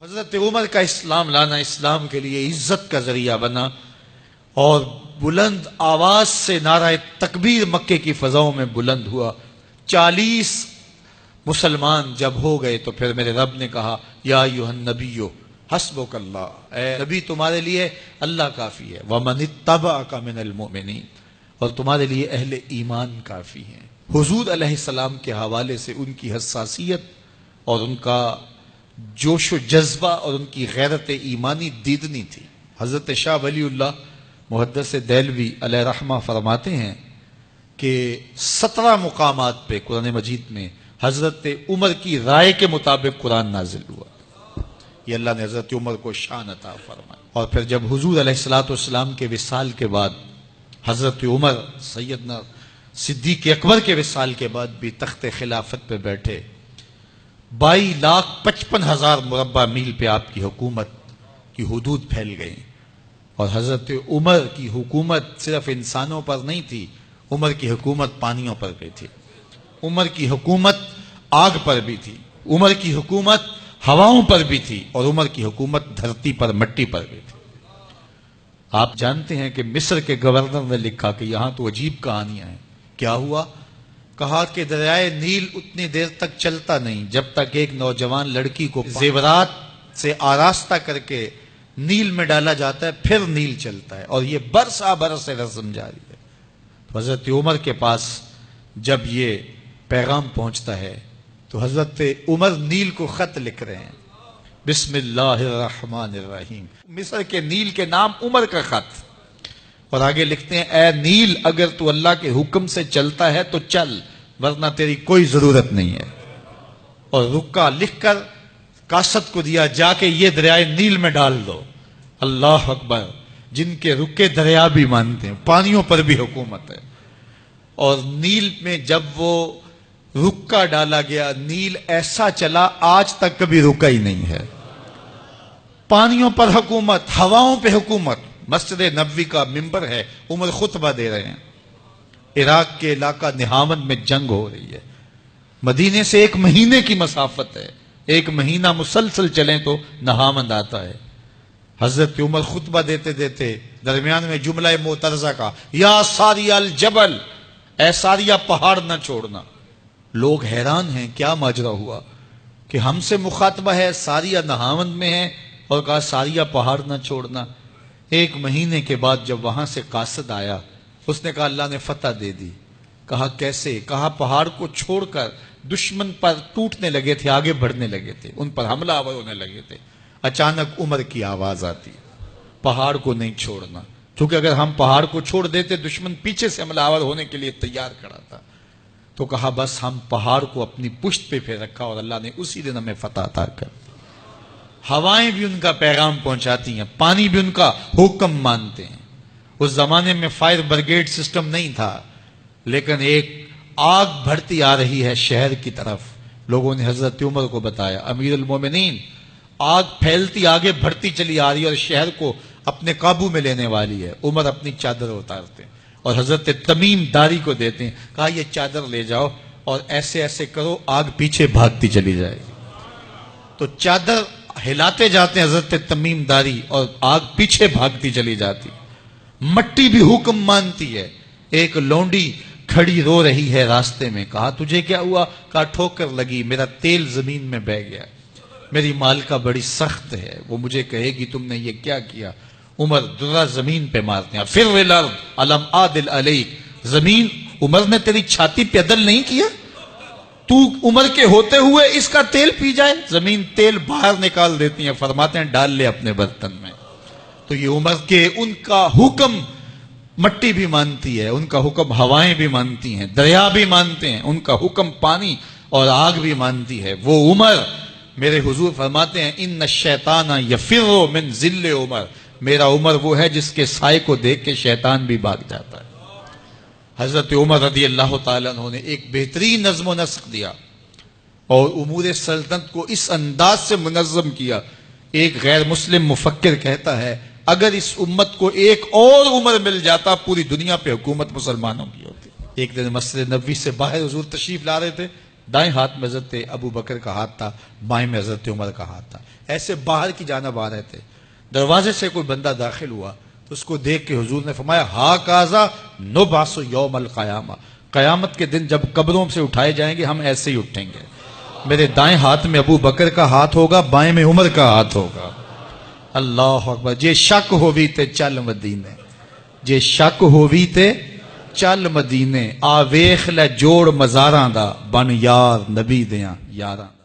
حضرت عمر کا اسلام لانا اسلام کے لیے عزت کا ذریعہ بنا اور بلند آواز سے نعرہ تکبیر مکے کی فضاؤں میں بلند ہوا۔ 40 مسلمان جب ہو گئے تو پھر میرے رب نے کہا یا ایھا النبی حسبک اللہ، اے نبی تمہارے لیے اللہ کافی ہے، ومن اتبعک من المؤمنین، اور تمہارے لیے اہل ایمان کافی ہیں۔ حضور علیہ السلام کے حوالے سے ان کی حساسیت اور ان کا جوش و جذبہ اور ان کی غیرت ایمانی دیدنی تھی۔ حضرت شاہ ولی اللہ محدث دہلوی علیہ رحمہ فرماتے ہیں کہ 17 مقامات پہ قرآن مجید میں حضرت عمر کی رائے کے مطابق قرآن نازل ہوا۔ یہ اللہ نے حضرت عمر کو شان عطا فرمائی۔ اور پھر جب حضور علیہ السلام کے وصال کے بعد حضرت عمر سیدنا صدیق اکبر کے وصال کے بعد بھی تخت خلافت پہ بیٹھے، 22,55,000 مربع میل پہ آپ کی حکومت کی حدود پھیل گئی، اور حضرت عمر کی حکومت صرف انسانوں پر نہیں تھی، عمر کی حکومت پانیوں پر بھی تھی، عمر کی حکومت آگ پر بھی تھی، عمر کی حکومت ہواؤں پر بھی تھی، اور عمر کی حکومت دھرتی پر مٹی پر بھی تھی۔ آپ جانتے ہیں کہ مصر کے گورنر نے لکھا کہ یہاں تو عجیب کہانیاں ہیں۔ کیا ہوا؟ کہا کہ دریائے نیل اتنی دیر تک چلتا نہیں جب تک ایک نوجوان لڑکی کو زیورات سے آراستہ کر کے نیل میں ڈالا جاتا ہے، پھر نیل چلتا ہے، اور یہ برسا برس رسم جاری ہے۔ تو حضرت عمر کے پاس جب یہ پیغام پہنچتا ہے تو حضرت عمر نیل کو خط لکھ رہے ہیں، بسم اللہ الرحمن الرحیم، مصر کے نیل کے نام عمر کا خط، اور آگے لکھتے ہیں اے نیل اگر تو اللہ کے حکم سے چلتا ہے تو چل، ورنہ تیری کوئی ضرورت نہیں ہے۔ اور رکا لکھ کر کاسد کو دیا، جا کے یہ دریائے نیل میں ڈال دو۔ اللہ اکبر، جن کے رکے دریا بھی مانتے ہیں، پانیوں پر بھی حکومت ہے۔ اور نیل میں جب وہ رکا ڈالا گیا، نیل ایسا چلا آج تک کبھی رکا ہی نہیں ہے۔ پانیوں پر حکومت، ہواؤں پہ حکومت۔ مسجد نبوی کا ممبر ہے، عمر خطبہ دے رہے ہیں، عراق کے علاقہ نہاون میں جنگ ہو رہی ہے، مدینے سے 1 مہینے کی مسافت ہے، 1 مہینہ مسلسل چلیں تو نہاون آتا ہے۔ حضرت عمر خطبہ دیتے دیتے درمیان میں جملہ معترضہ کا، یا ساریہ الجبل، اے ساریہ پہاڑ نہ چھوڑنا۔ لوگ حیران ہیں کیا ماجرا ہوا کہ ہم سے مخاطبہ ہے، ساریہ نہاون میں ہے، اور کہا ساریہ پہاڑ نہ چھوڑنا۔ 1 مہینے کے بعد جب وہاں سے قاصد آیا، اس نے کہا اللہ نے فتح دے دی۔ کہا کیسے؟ کہا پہاڑ کو چھوڑ کر دشمن پر ٹوٹنے لگے تھے، آگے بڑھنے لگے تھے، ان پر حملہ آور ہونے لگے تھے۔ اچانک عمر کی آواز آتی، پہاڑ کو نہیں چھوڑنا، کیونکہ اگر ہم پہاڑ کو چھوڑ دیتے دشمن پیچھے سے حملہ آور ہونے کے لیے تیار کھڑا تھا۔ تو کہا بس ہم پہاڑ کو اپنی پشت پہ پھیر رکھا، اور اللہ نے اسی دن ہمیں فتح عطا کر۔ ہوائیں بھی ان کا پیغام پہنچاتی ہیں، پانی بھی ان کا حکم مانتے ہیں۔ اس زمانے میں فائر بریگیڈ سسٹم نہیں تھا، لیکن ایک آگ بڑھتی آ رہی ہے شہر کی طرف، لوگوں نے حضرت عمر کو بتایا، امیر المومنین آگ پھیلتی آگے بڑھتی چلی آ رہی ہے اور شہر کو اپنے قابو میں لینے والی ہے۔ عمر اپنی چادر اتارتے ہیں اور حضرت تمیم داری کو دیتے ہیں، کہا یہ چادر لے جاؤ اور ایسے ایسے کرو، آگ پیچھے بھاگتی چلی جائے گی۔ تو چادر ہلاتے جاتے ہیں حضرت تمیم داری، اور آگ پیچھے بھاگتی چلی جاتی۔ مٹی بھی حکم مانتی ہے۔ ایک لونڈی کھڑی رو رہی ہے راستے میں، کہا تجھے کیا ہوا؟ کہا ٹھوکر لگی، میرا تیل زمین میں بہہ گیا، میری مالکہ بڑی سخت ہے، وہ مجھے کہے گی تم نے یہ کیا کیا۔ عمر درہ زمین پہ مارتے ہیں، فر الارض الم عادل علیک، زمین عمر نے تیری چھاتی پہ عدل نہیں کیا؟ تو عمر کے ہوتے ہوئے اس کا تیل پی جائے؟ زمین تیل باہر نکال دیتی ہیں، فرماتے ہیں ڈال لے اپنے برتن میں۔ تو یہ عمر کے ان کا حکم مٹی بھی مانتی ہے، ان کا حکم ہوائیں بھی مانتی ہیں، دریا بھی مانتے ہیں، ان کا حکم پانی اور آگ بھی مانتی ہے۔ وہ عمر، میرے حضور فرماتے ہیں ان الشیطان یفر من ذل عمر، میرا عمر وہ ہے جس کے سائے کو دیکھ کے شیطان بھی بھاگ جاتا ہے۔ حضرت عمر رضی اللہ تعالیٰ عنہ نے ایک بہترین نظم و نسق دیا اور امور سلطنت کو اس انداز سے منظم کیا۔ ایک غیر مسلم مفکر کہتا ہے اگر اس امت کو ایک اور عمر مل جاتا پوری دنیا پہ حکومت مسلمانوں کی ہوتی۔ ایک دن مسجد نبوی سے باہر حضور تشریف لا رہے تھے، دائیں ہاتھ میں حضرت ابو بکر کا ہاتھ تھا، بائیں میں حضرت عمر کا ہاتھ تھا، ایسے باہر کی جانب آ رہے تھے۔ دروازے سے کوئی بندہ داخل ہوا تو اس کو دیکھ کے حضور نے فرمایا ہا کازا نبعث یوم القیامہ، قیامت کے دن جب قبروں سے اٹھائے جائیں گے ہم ایسے ہی اٹھیں گے، میرے دائیں ہاتھ میں ابو بکر کا ہاتھ ہوگا، بائیں میں عمر کا ہاتھ ہوگا۔ اللہ اکبر۔ جے شک ہووی تے چل مدینے، جے شک ہووی تے چل مدینے، آ ویخ لے جوڑ مزاراں دا، بن یار نبی دیاں یاراں۔